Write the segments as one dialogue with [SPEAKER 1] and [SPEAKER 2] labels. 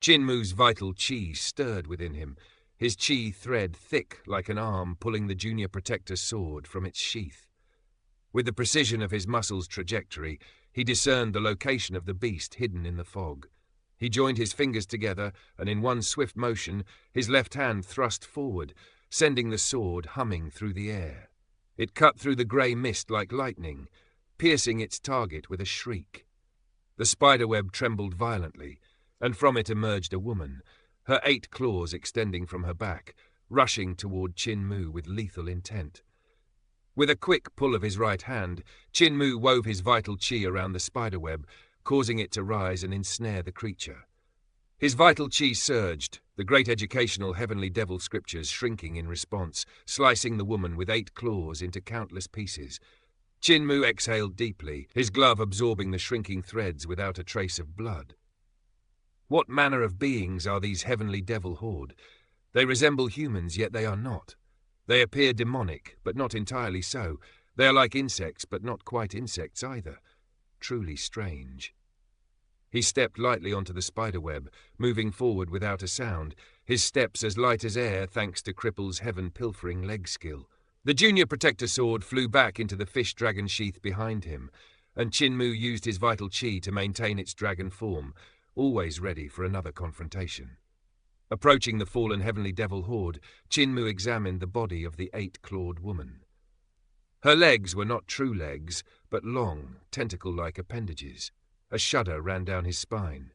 [SPEAKER 1] Chin-Mu's vital chi stirred within him, his chi thread thick like an arm pulling the Junior Protector's sword from its sheath. With the precision of his muscles' trajectory, he discerned the location of the beast hidden in the fog. He joined his fingers together, and in one swift motion, his left hand thrust forward, sending the sword humming through the air. It cut through the grey mist like lightning, piercing its target with a shriek. The spiderweb trembled violently, and from it emerged a woman, her 8 claws extending from her back, rushing toward Chin-Mu with lethal intent. With a quick pull of his right hand, Chin-Mu wove his vital chi around the spiderweb, causing it to rise and ensnare the creature. His vital chi surged, the great educational heavenly devil scriptures shrinking in response, slicing the woman with 8 claws into countless pieces. Chin-Mu exhaled deeply, his glove absorbing the shrinking threads without a trace of blood. What manner of beings are these heavenly devil horde? They resemble humans, yet they are not. They appear demonic, but not entirely so. They are like insects, but not quite insects either. Truly strange. He stepped lightly onto the spiderweb, moving forward without a sound, his steps as light as air thanks to Cripple's heaven-pilfering leg skill. The Junior Protector sword flew back into the fish-dragon sheath behind him, and Chin-Mu used his vital chi to maintain its dragon form, always ready for another confrontation. Approaching the fallen heavenly devil horde, Chin-Mu examined the body of the 8-clawed woman. Her legs were not true legs, but long, tentacle-like appendages. A shudder ran down his spine.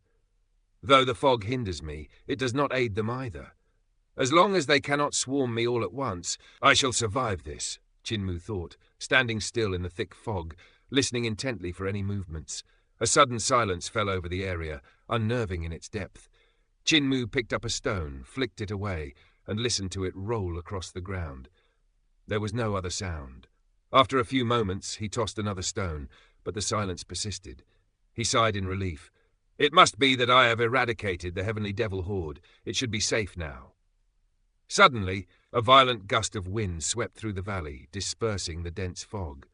[SPEAKER 1] Though the fog hinders me, it does not aid them either. As long as they cannot swarm me all at once, I shall survive this, Chin-Mu thought, standing still in the thick fog, listening intently for any movements. A sudden silence fell over the area, unnerving in its depth. Chin-Mu picked up a stone, flicked it away, and listened to it roll across the ground. There was no other sound. After a few moments, he tossed another stone, but the silence persisted. He sighed in relief. It must be that I have eradicated the heavenly devil horde. It should be safe now. Suddenly, a violent gust of wind swept through the valley, dispersing the dense fog.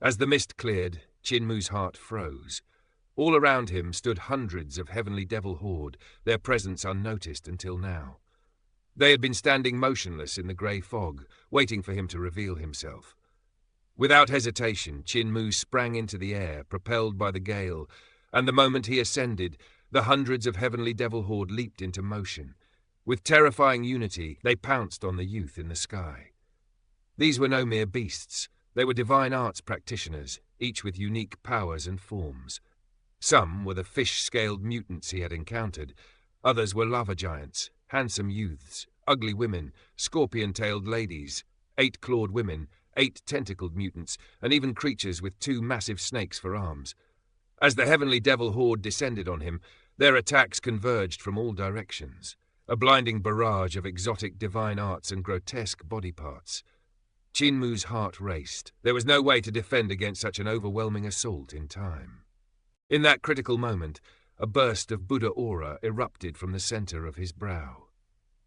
[SPEAKER 1] As the mist cleared, Chin-Mu's heart froze. All around him stood hundreds of heavenly devil horde, their presence unnoticed until now. They had been standing motionless in the grey fog, waiting for him to reveal himself. Without hesitation, Chin-Mu sprang into the air, propelled by the gale, and the moment he ascended, the hundreds of heavenly devil horde leaped into motion. With terrifying unity, they pounced on the youth in the sky. These were no mere beasts. They were divine arts practitioners, each with unique powers and forms. Some were the fish-scaled mutants he had encountered. Others were lava giants, handsome youths, ugly women, scorpion-tailed ladies, 8-clawed women, 8 tentacled mutants, and even creatures with 2 massive snakes for arms. As the heavenly devil horde descended on him, their attacks converged from all directions, a blinding barrage of exotic divine arts and grotesque body parts. Chin-Mu's heart raced. There was no way to defend against such an overwhelming assault in time. In that critical moment, a burst of Buddha aura erupted from the center of his brow.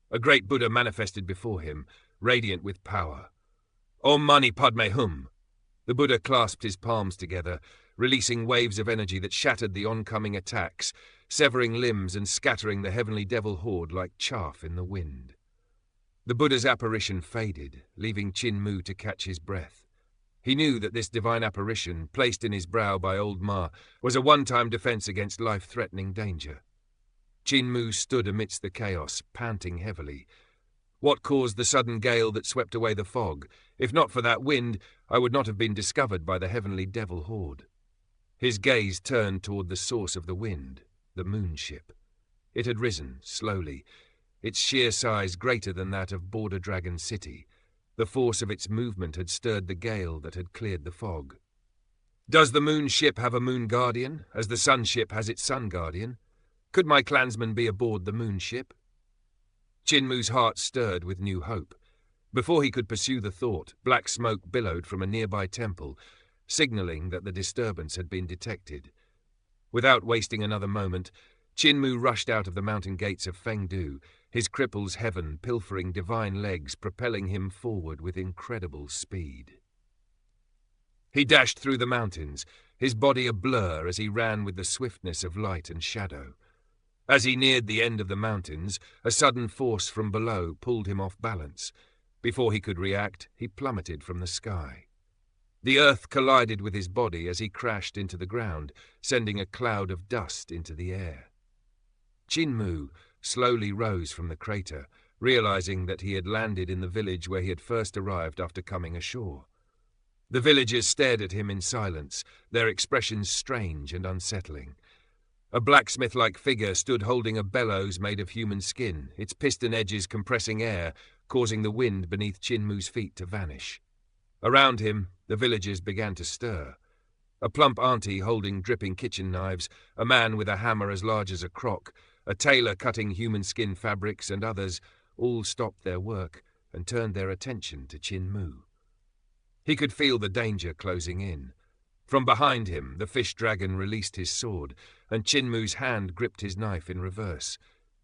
[SPEAKER 1] A great Buddha manifested before him, radiant with power. Om Mani Padme Hum. The Buddha clasped his palms together, releasing waves of energy that shattered the oncoming attacks, severing limbs and scattering the heavenly devil horde like chaff in the wind. The Buddha's apparition faded, leaving Chin-Mu to catch his breath. He knew that this divine apparition, placed in his brow by Old Ma, was a one-time defense against life-threatening danger. Chin-Mu stood amidst the chaos, panting heavily. What caused the sudden gale that swept away the fog? If not for that wind, I would not have been discovered by the heavenly devil horde. His gaze turned toward the source of the wind, the moonship. It had risen, slowly, its sheer size greater than that of Border Dragon City. The force of its movement had stirred the gale that had cleared the fog. Does the moon ship have a moon guardian, as the sun ship has its sun guardian? Could my clansmen be aboard the moon ship? Chin-Mu's heart stirred with new hope. Before he could pursue the thought, black smoke billowed from a nearby temple, signaling that the disturbance had been detected. Without wasting another moment, Chin-Mu rushed out of the mountain gates of Fengdu, his cripple's heaven pilfering divine legs propelling him forward with incredible speed. He dashed through the mountains, his body a blur as he ran with the swiftness of light and shadow. As he neared the end of the mountains, a sudden force from below pulled him off balance. Before he could react, he plummeted from the sky. The earth collided with his body as he crashed into the ground, sending a cloud of dust into the air. Qin Mu slowly rose from the crater, realizing that he had landed in the village where he had first arrived after coming ashore. The villagers stared at him in silence, their expressions strange and unsettling. A blacksmith-like figure stood holding a bellows made of human skin, its piston edges compressing air, causing the wind beneath Qin Mu's feet to vanish. Around him, the villagers began to stir. A plump auntie holding dripping kitchen knives, a man with a hammer as large as a crock, a tailor cutting human skin fabrics, and others all stopped their work and turned their attention to Qin Mu. He could feel the danger closing in. From behind him, the fish dragon released his sword, and Qin Mu's hand gripped his knife in reverse.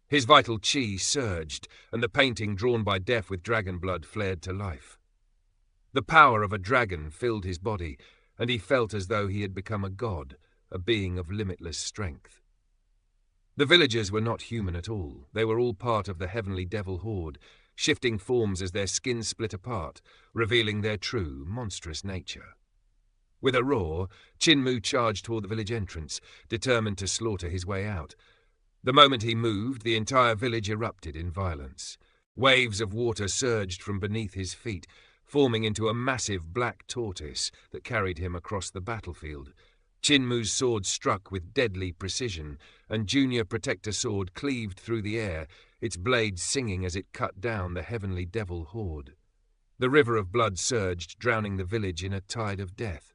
[SPEAKER 1] His vital qi surged, and the painting drawn by Death with dragon blood flared to life. The power of a dragon filled his body, and he felt as though he had become a god, a being of limitless strength. The villagers were not human at all. They were all part of the heavenly devil horde, shifting forms as their skins split apart, revealing their true, monstrous nature. With a roar, Qin Mu charged toward the village entrance, determined to slaughter his way out. The moment he moved, the entire village erupted in violence. Waves of water surged from beneath his feet, forming into a massive black tortoise that carried him across the battlefield. Qin Mu's sword struck with deadly precision, and Junior Protector Sword cleaved through the air, its blade singing as it cut down the heavenly devil horde. The river of blood surged, drowning the village in a tide of death.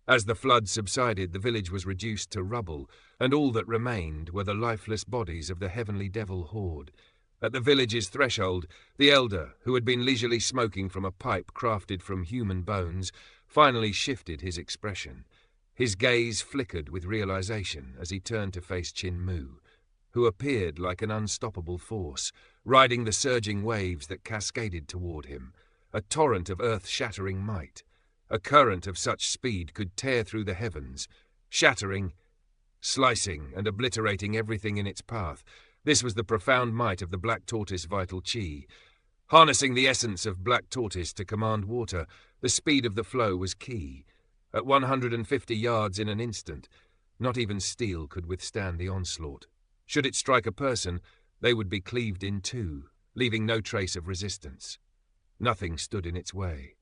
[SPEAKER 1] As the flood subsided, the village was reduced to rubble, and all that remained were the lifeless bodies of the heavenly devil horde. At the village's threshold, the elder, who had been leisurely smoking from a pipe crafted from human bones, finally shifted his expression. His gaze flickered with realization as he turned to face Qin Mu, who appeared like an unstoppable force, riding the surging waves that cascaded toward him, a torrent of earth-shattering might. A current of such speed could tear through the heavens, shattering, slicing, and obliterating everything in its path. This was the profound might of the Black Tortoise vital qi. Harnessing the essence of Black Tortoise to command water, the speed of the flow was key. At 150 yards in an instant, not even steel could withstand the onslaught. Should it strike a person, they would be cleaved in two, leaving no trace of resistance. Nothing stood in its way.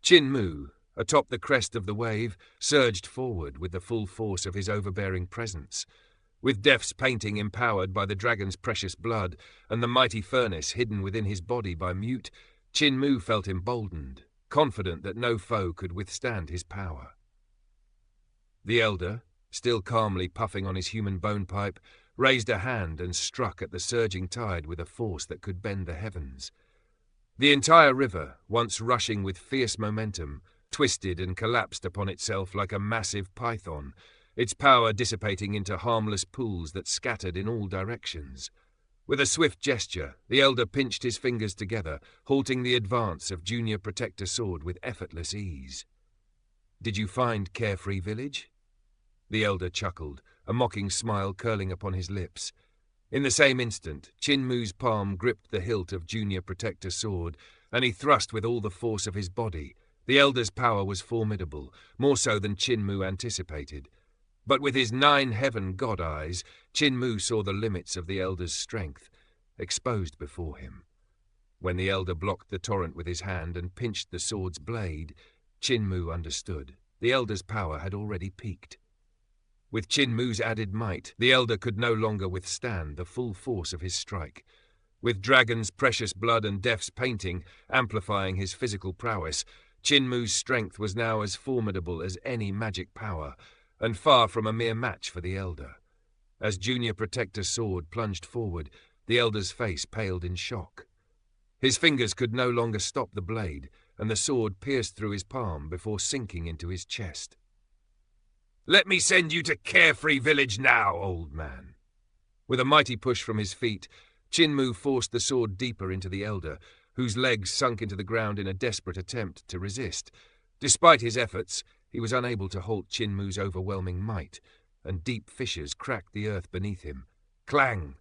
[SPEAKER 1] Qin Mu, atop the crest of the wave, surged forward with the full force of his overbearing presence. With Death's painting empowered by the dragon's precious blood and the mighty furnace hidden within his body by Mute, Qin Mu felt emboldened, confident that no foe could withstand his power. The elder, still calmly puffing on his human bone pipe, raised a hand and struck at the surging tide with a force that could bend the heavens. The entire river, once rushing with fierce momentum, twisted and collapsed upon itself like a massive python, its power dissipating into harmless pools that scattered in all directions. With a swift gesture, the elder pinched his fingers together, halting the advance of Junior Protector Sword with effortless ease. "Did you find Carefree Village?" The elder chuckled, a mocking smile curling upon his lips. In the same instant, Qin Mu's palm gripped the hilt of Junior Protector Sword, and he thrust with all the force of his body. The elder's power was formidable, more so than Qin Mu anticipated. But with his 9 heaven god eyes, Qin Mu saw the limits of the elder's strength, exposed before him. When the elder blocked the torrent with his hand and pinched the sword's blade, Qin Mu understood. The elder's power had already peaked. With Qin Mu's added might, the elder could no longer withstand the full force of his strike. With Dragon's precious blood and Death's painting amplifying his physical prowess, Qin Mu's strength was now as formidable as any magic power, and far from a mere match for the elder. As Junior Protector Sword plunged forward, the elder's face paled in shock. His fingers could no longer stop the blade, and the sword pierced through his palm before sinking into his chest. "Let me send you to Carefree Village now, old man." With a mighty push from his feet, Qin Mu forced the sword deeper into the elder, whose legs sunk into the ground in a desperate attempt to resist. Despite his efforts, he was unable to halt Qin Mu's overwhelming might, and deep fissures cracked the earth beneath him. Clang!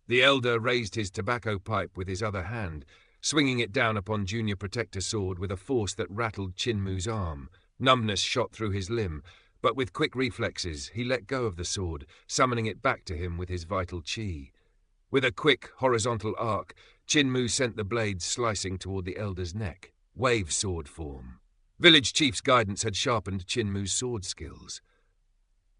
[SPEAKER 1] The elder raised his tobacco pipe with his other hand, swinging it down upon Junior Protector Sword with a force that rattled Chinmu's arm. Numbness shot through his limb, but with quick reflexes he let go of the sword, summoning it back to him with his vital chi. With a quick, horizontal arc, Chinmu sent the blade slicing toward the elder's neck. Wave sword form. Village Chief's guidance had sharpened Chinmu's sword skills.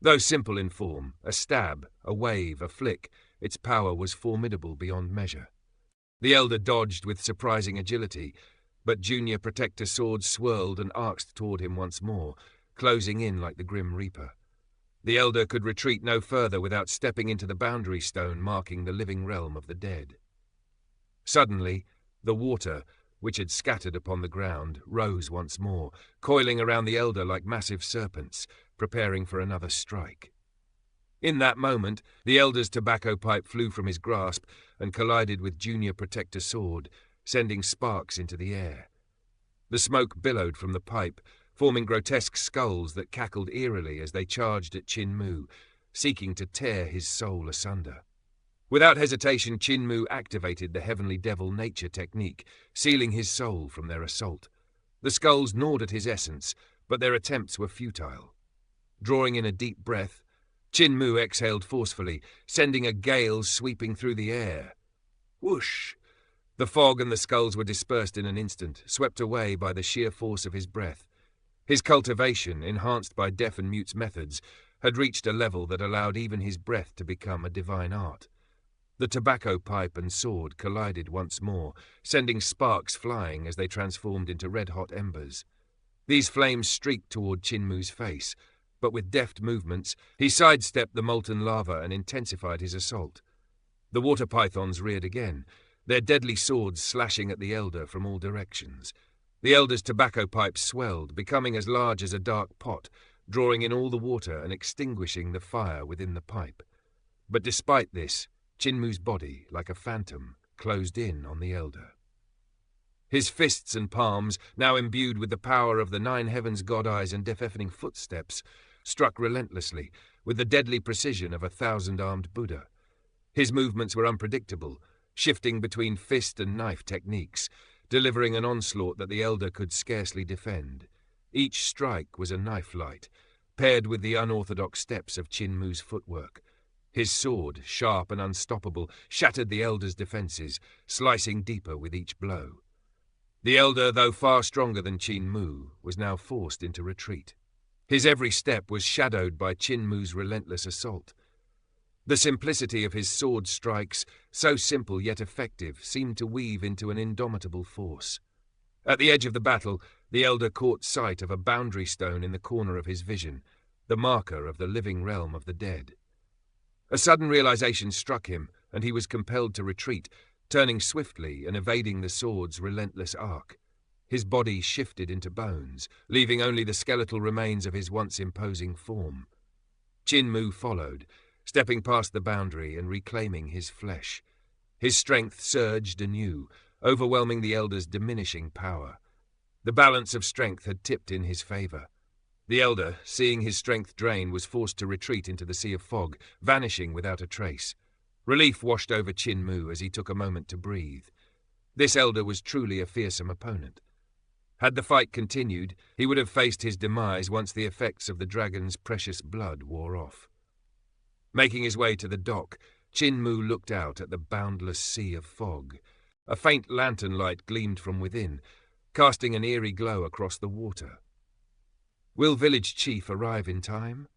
[SPEAKER 1] Though simple in form, a stab, a wave, a flick, its power was formidable beyond measure. The elder dodged with surprising agility, but Junior Protector Sword swirled and arced toward him once more, closing in like the Grim Reaper. The elder could retreat no further without stepping into the boundary stone marking the living realm of the dead. Suddenly, the water, which had scattered upon the ground, rose once more, coiling around the elder like massive serpents, preparing for another strike. In that moment, the elder's tobacco pipe flew from his grasp and collided with Junior Protector Sword, sending sparks into the air. The smoke billowed from the pipe, forming grotesque skulls that cackled eerily as they charged at Chinmu, seeking to tear his soul asunder. Without hesitation, Chinmu activated the Heavenly Devil nature technique, sealing his soul from their assault. The skulls gnawed at his essence, but their attempts were futile. Drawing in a deep breath, Chinmu exhaled forcefully, sending a gale sweeping through the air. Whoosh! The fog and the skulls were dispersed in an instant, swept away by the sheer force of his breath. His cultivation, enhanced by deaf and mute's methods, had reached a level that allowed even his breath to become a divine art. The tobacco pipe and sword collided once more, sending sparks flying as they transformed into red-hot embers. These flames streaked toward Chinmu's face, but with deft movements, he sidestepped the molten lava and intensified his assault. The water pythons reared again, their deadly swords slashing at the elder from all directions. The elder's tobacco pipe swelled, becoming as large as a dark pot, drawing in all the water and extinguishing the fire within the pipe. But despite this, Chinmu's body, like a phantom, closed in on the elder. His fists and palms, now imbued with the power of the 9 heavens god-eyes and deafening footsteps, struck relentlessly, with the deadly precision of a 1,000-armed Buddha. His movements were unpredictable, shifting between fist and knife techniques, delivering an onslaught that the elder could scarcely defend. Each strike was a knife light, paired with the unorthodox steps of Chinmu's footwork. His sword, sharp and unstoppable, shattered the elder's defenses, slicing deeper with each blow. The elder, though far stronger than Chinmu, was now forced into retreat. His every step was shadowed by Chinmu's relentless assault. The simplicity of his sword strikes, so simple yet effective, seemed to weave into an indomitable force. At the edge of the battle, the elder caught sight of a boundary stone in the corner of his vision, the marker of the living realm of the dead. A sudden realization struck him, and he was compelled to retreat, turning swiftly and evading the sword's relentless arc. His body shifted into bones, leaving only the skeletal remains of his once imposing form. Chinmu followed, stepping past the boundary and reclaiming his flesh. His strength surged anew, overwhelming the elder's diminishing power. The balance of strength had tipped in his favor. The elder, seeing his strength drain, was forced to retreat into the sea of fog, vanishing without a trace. Relief washed over Chinmu as he took a moment to breathe. This elder was truly a fearsome opponent. Had the fight continued, he would have faced his demise once the effects of the dragon's precious blood wore off. Making his way to the dock, Chinmu looked out at the boundless sea of fog. A faint lantern light gleamed from within, casting an eerie glow across the water. Will Village Chief arrive in time?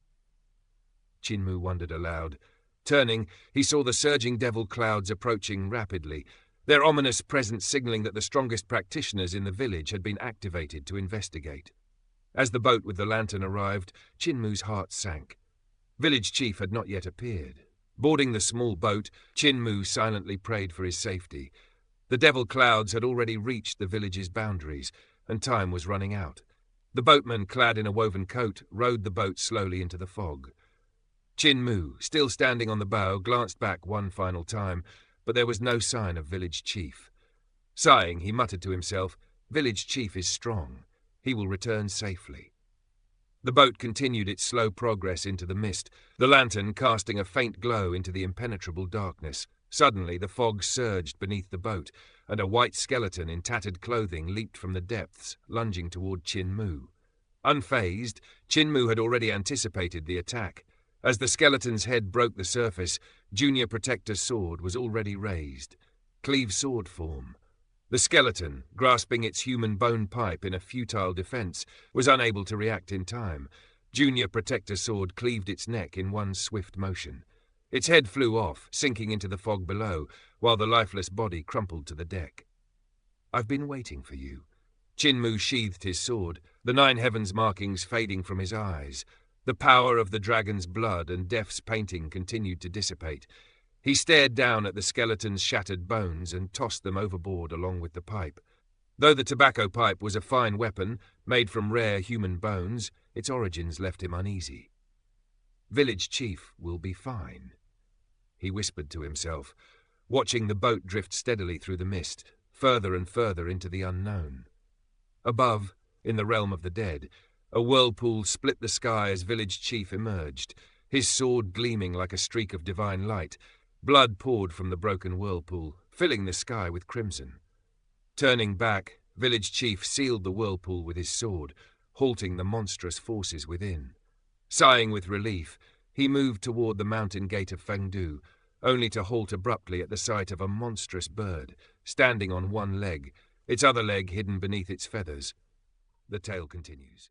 [SPEAKER 1] Chinmu wondered aloud. Turning, he saw the surging devil clouds approaching rapidly, their ominous presence signaling that the strongest practitioners in the village had been activated to investigate. As the boat with the lantern arrived, Chinmu's heart sank. Village Chief had not yet appeared. Boarding the small boat, Chinmu silently prayed for his safety. The devil clouds had already reached the village's boundaries, and time was running out. The boatman, clad in a woven coat, rowed the boat slowly into the fog. Chinmu, still standing on the bow, glanced back one final time, but there was no sign of Village Chief. Sighing, he muttered to himself, "Village Chief is strong. He will return safely." The boat continued its slow progress into the mist, the lantern casting a faint glow into the impenetrable darkness. Suddenly the fog surged beneath the boat, and a white skeleton in tattered clothing leaped from the depths, lunging toward Qin Mu. Unfazed, Qin Mu had already anticipated the attack. As the skeleton's head broke the surface, Junior Protector's sword was already raised. Cleave sword form. The skeleton, grasping its human bone pipe in a futile defense, was unable to react in time. Junior Protector's sword cleaved its neck in one swift motion. Its head flew off, sinking into the fog below, while the lifeless body crumpled to the deck. "I've been waiting for you." Qin Mu sheathed his sword, the 9 heavens markings fading from his eyes. The power of the dragon's blood and Death's painting continued to dissipate. He stared down at the skeleton's shattered bones and tossed them overboard along with the pipe. Though the tobacco pipe was a fine weapon, made from rare human bones, its origins left him uneasy. "Village chief will be fine," he whispered to himself, watching the boat drift steadily through the mist, further and further into the unknown. Above, in the realm of the dead, a whirlpool split the sky as village chief emerged, his sword gleaming like a streak of divine light. Blood poured from the broken whirlpool, filling the sky with crimson. Turning back, village chief sealed the whirlpool with his sword, halting the monstrous forces within. Sighing with relief, he moved toward the mountain gate of Fengdu, only to halt abruptly at the sight of a monstrous bird, standing on one leg, its other leg hidden beneath its feathers. The tale continues.